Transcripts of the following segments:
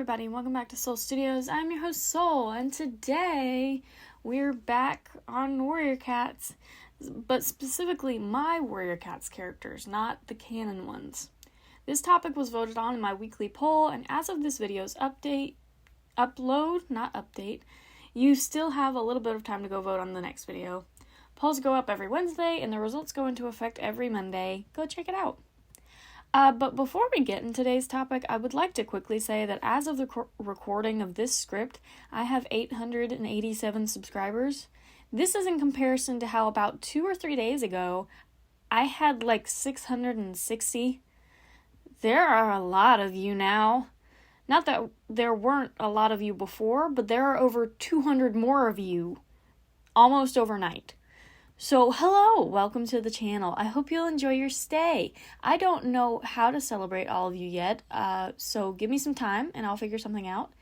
everybody, and welcome back to Soul Studios. I'm your host, Soul, and today we're back on Warrior Cats, but specifically my Warrior Cats characters, not the canon ones. This topic was voted on in my weekly poll, and as of this video's upload, you still have a little bit of time to go vote on the next video. Polls go up every Wednesday, and the results go into effect every Monday. Go check it out. But before we get into today's topic, I would like to quickly say that as of the recording of this script, I have 887 subscribers. This is in comparison to how about 2 or 3 days ago, I had like 660. There are a lot of you now. Not that there weren't a lot of you before, but there are over 200 more of you almost overnight. So, hello, welcome to the channel. I hope you'll enjoy your stay. I don't know how to celebrate all of you yet, so give me some time and I'll figure something out.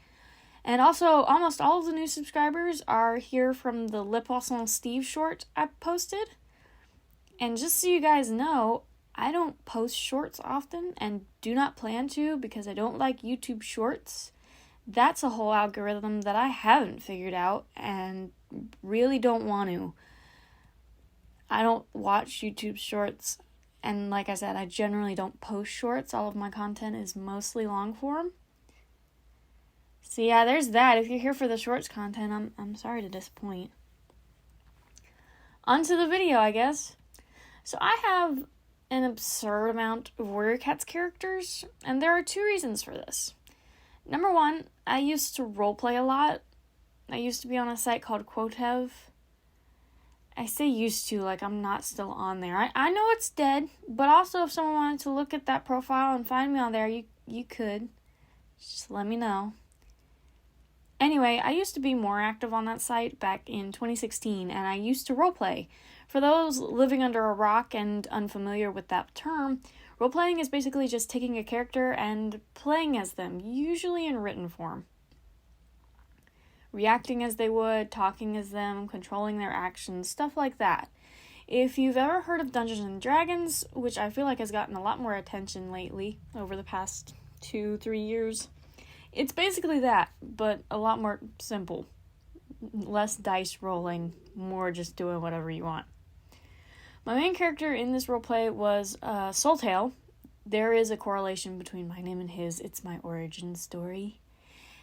And also, almost all of the new subscribers are here from the Le Poisson Steve short I posted. And just so you guys know, I don't post shorts often and do not plan to because I don't like YouTube shorts. That's a whole algorithm that I haven't figured out and really don't want to. I don't watch YouTube shorts, and like I said, I generally don't post shorts. All of my content is mostly long form. So yeah, there's that. If you're here for the shorts content, I'm sorry to disappoint. On to the video, I guess. So I have an absurd amount of Warrior Cats characters, and there are 2 reasons for this. Number 1, I used to roleplay a lot. I used to be on a site called Quotev. I say used to, like I'm not still on there. I know it's dead, but also if someone wanted to look at that profile and find me on there, you could. Just let me know. Anyway, I used to be more active on that site back in 2016, and I used to roleplay. For those living under a rock and unfamiliar with that term, roleplaying is basically just taking a character and playing as them, usually in written form. Reacting as they would, talking as them, controlling their actions, stuff like that. If you've ever heard of Dungeons & Dragons, which I feel like has gotten a lot more attention lately over the past 2-3 years, it's basically that, but a lot more simple. Less dice rolling, more just doing whatever you want. My main character in this roleplay was Soultail. There is a correlation between my name and his. It's my origin story.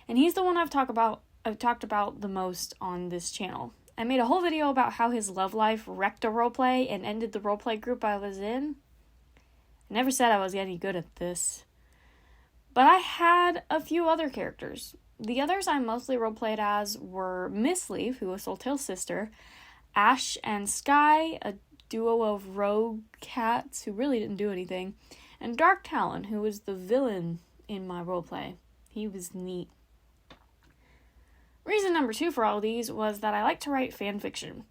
And he's the one I've talked about the most on this channel. I made a whole video about how his love life wrecked a roleplay and ended the roleplay group I was in. I never said I was any good at this. But I had a few other characters. The others I mostly roleplayed as were Mistleaf, who was Soultail's sister, Ash and Sky, a duo of rogue cats who really didn't do anything, and Dark Talon, who was the villain in my roleplay. He was neat. Reason number 2 for all of these was that I like to write fan fiction.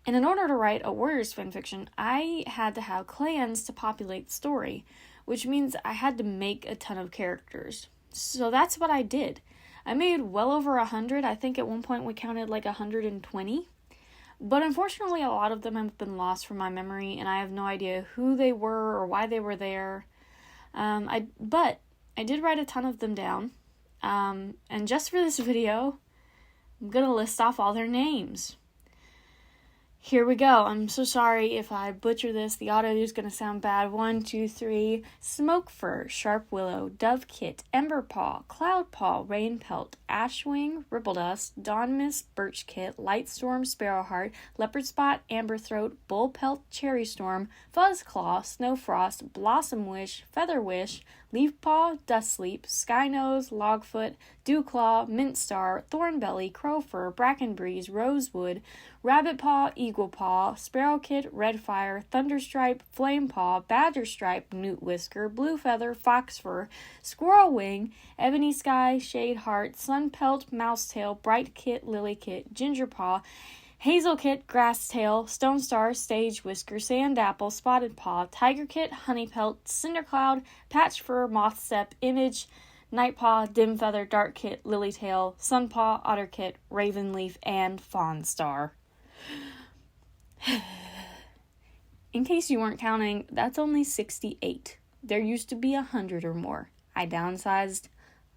And in order to write a Warriors fan fiction, I had to have clans to populate the story, which means I had to make a ton of characters. So that's what I did. I made well over 100. I think at one point we counted like 120. But unfortunately, a lot of them have been lost from my memory, and I have no idea who they were or why they were there. But I did write a ton of them down. And just for this video, I'm going to list off all their names. Here we go. I'm so sorry if I butcher this. The audio is going to sound bad. 1, 2, 3. Smokefur, Sharp Willow, Dovekit, Emberpaw, Cloudpaw, Rainpelt, Ashwing, Rippledust, Dawnmist, Birchkit, Lightstorm, Sparrowheart, Leopardspot, Amberthroat, Bullpelt, Cherrystorm, Fuzzclaw, Snowfrost, Blossomwish, Featherwish, Leafpaw, Dustsleep, Skynose, Logfoot, Dewclaw, Mintstar, Thornbelly, Crowfur, Brackenbreeze, Rosewood, Rabbitpaw, Eaglepaw, Sparrowkit, Redfire, Thunderstripe, Flamepaw, Badgerstripe, Newtwhisker, Bluefeather, Foxfur, Squirrelwing, Ebony Sky, Shadeheart, Sunpelt, Mousetail, Brightkit, Lilykit, Gingerpaw, Hazelkit, Grasstail, Stonestar, Stagewhisker, Sandapple, Spotted Paw, Tigerkit, Honeypelt, Cindercloud, Patchfur, Mothstep, Image, Nightpaw, Dimfeather, Darkkit, Lilytail, Sunpaw, Otterkit, Ravenleaf, and Fawnstar. In case you weren't counting, that's only 68. There used to be 100 or more. I downsized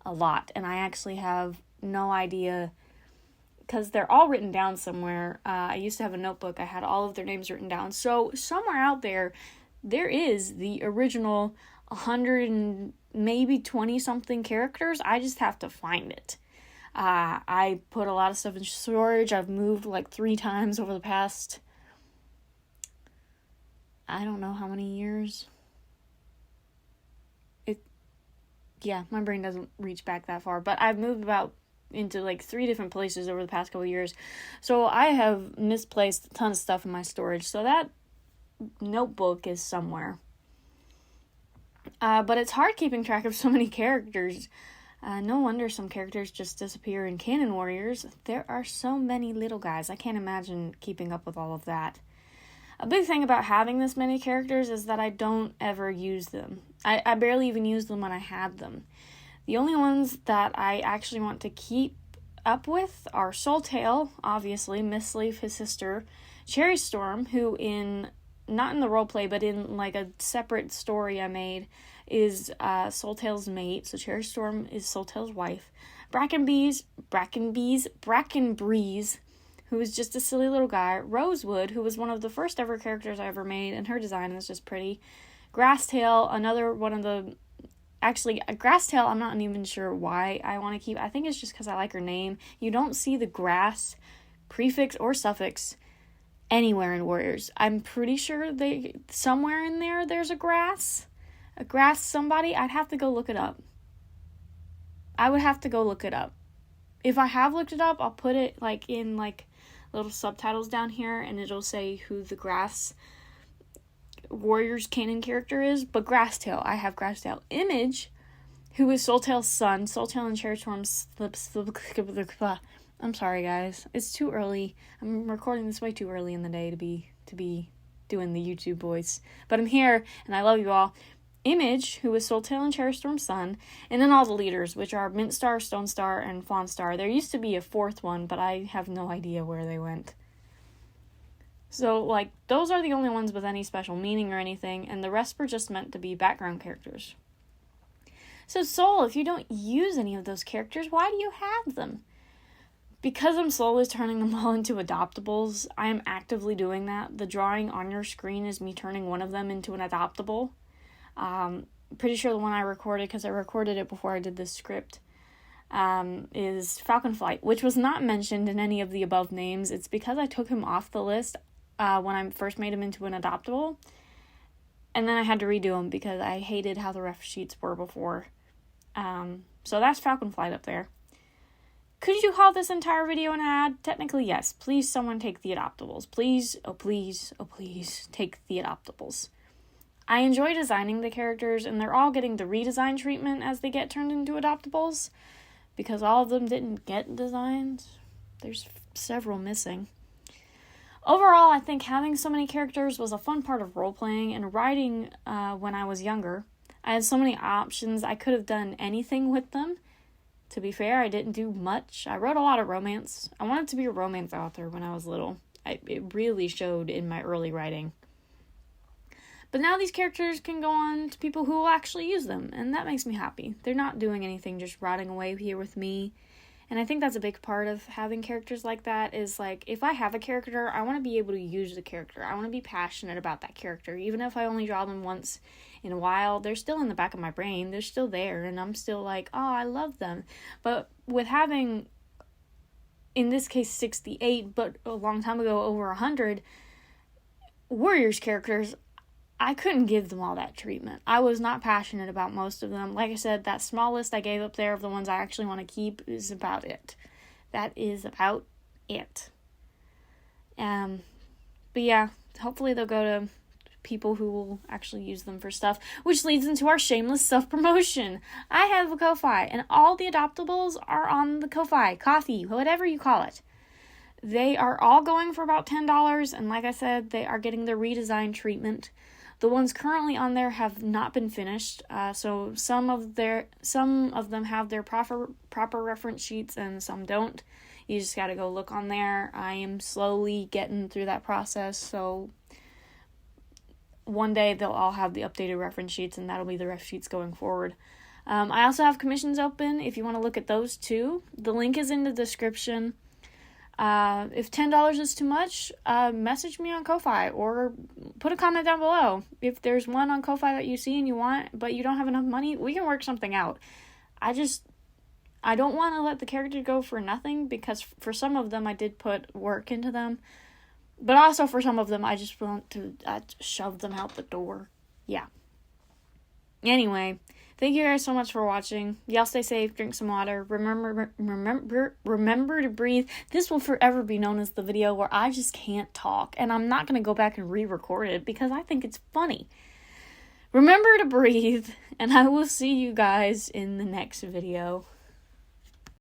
a lot, and I actually have no idea, because they're all written down somewhere. I used to have a notebook. I had all of their names written down. So somewhere out there is the original 100 and maybe 20 something characters. I just have to find it. I put a lot of stuff in storage. I've moved like 3 times over the past, I don't know how many years. My brain doesn't reach back that far, but I've moved about into like 3 different places over the past couple of years. So I have misplaced a ton of stuff in my storage. So that notebook is somewhere. But it's hard keeping track of so many characters. No wonder some characters just disappear in Canon Warriors. There are so many little guys. I can't imagine keeping up with all of that. A big thing about having this many characters is that I don't ever use them. I barely even used them when I had them. The only ones that I actually want to keep up with are Soultail, obviously, Miss Leaf, his sister, Cherry Storm, who not in the roleplay, but in like a separate story I made, is Soultail's mate. So Cherry Storm is Soultail's wife. Bracken Breeze, who is just a silly little guy. Rosewood, who was one of the first ever characters I ever made, and her design is just pretty. Grasstail, another one of the... Actually, Grasstail, I'm not even sure why I want to keep. I think it's just because I like her name. You don't see the grass prefix or suffix anywhere in Warriors. I'm pretty sure somewhere in there's a grass somebody. I'd have to go look it up. I would have to go look it up. If I have looked it up, I'll put it like in like little subtitles down here, and it'll say who the grass Warriors canon character is. But Grasstail, I have Grasstail. Image, who is Soultail's son. Soultail and Cherry Storm's I'm sorry, guys. It's too early. I'm recording this way too early in the day to be doing the YouTube voice. But I'm here, and I love you all. Image, who is Soultail and Cherry Storm's son, and then all the leaders, which are Mintstar, Stonestar, and Fawnstar. There used to be a 4th one, but I have no idea where they went. So, like, those are the only ones with any special meaning or anything, and the rest were just meant to be background characters. So, Soul, if you don't use any of those characters, why do you have them? Because I'm slowly turning them all into adoptables, I am actively doing that. The drawing on your screen is me turning one of them into an adoptable. Pretty sure the one I recorded, because I recorded it before I did this script, is Falcon Flight, which was not mentioned in any of the above names. It's because I took him off the list when I first made him into an adoptable, and then I had to redo him because I hated how the ref sheets were before. So that's Falcon Flight up there. Could you call this entire video an ad? Technically, yes. Please, someone take the adoptables. Please, oh please, oh please, take the adoptables. I enjoy designing the characters, and they're all getting the redesign treatment as they get turned into adoptables, because all of them didn't get designs. There's several missing. Overall, I think having so many characters was a fun part of role-playing and writing when I was younger. I had so many options. I could have done anything with them. To be fair, I didn't do much. I wrote a lot of romance. I wanted to be a romance author when I was little. It really showed in my early writing. But now these characters can go on to people who will actually use them, and that makes me happy. They're not doing anything, just rotting away here with me. And I think that's a big part of having characters like that, is like, if I have a character, I want to be able to use the character. I want to be passionate about that character. Even if I only draw them once in a while, they're still in the back of my brain. They're still there, and I'm still like, oh, I love them. But with having, in this case, 68, but a long time ago, over 100 Warriors characters, I couldn't give them all that treatment. I was not passionate about most of them. Like I said, that small list I gave up there of the ones I actually want to keep is about it. That is about it. But yeah, hopefully they'll go to people who will actually use them for stuff, which leads into our shameless self-promotion. I have a Ko-Fi, and all the adoptables are on the Ko-Fi, Ko-fi, whatever you call it. They are all going for about $10, and like I said, they are getting the redesign treatment. The ones currently on there have not been finished, so some of them have their proper reference sheets and some don't. You just gotta go look on there. I am slowly getting through that process, so one day they'll all have the updated reference sheets, and that'll be the ref sheets going forward. I also have commissions open if you want to look at those too. The link is in the description. If $10 is too much, message me on Ko-Fi or put a comment down below. If there's one on Ko-Fi that you see and you want, but you don't have enough money, we can work something out. I don't want to let the character go for nothing, because for some of them I did put work into them, but also for some of them I just want to shove them out the door. Yeah. Anyway, thank you guys so much for watching. Y'all stay safe, drink some water, remember to breathe. This will forever be known as the video where I just can't talk, and I'm not going to go back and re-record it because I think it's funny. Remember to breathe, and I will see you guys in the next video.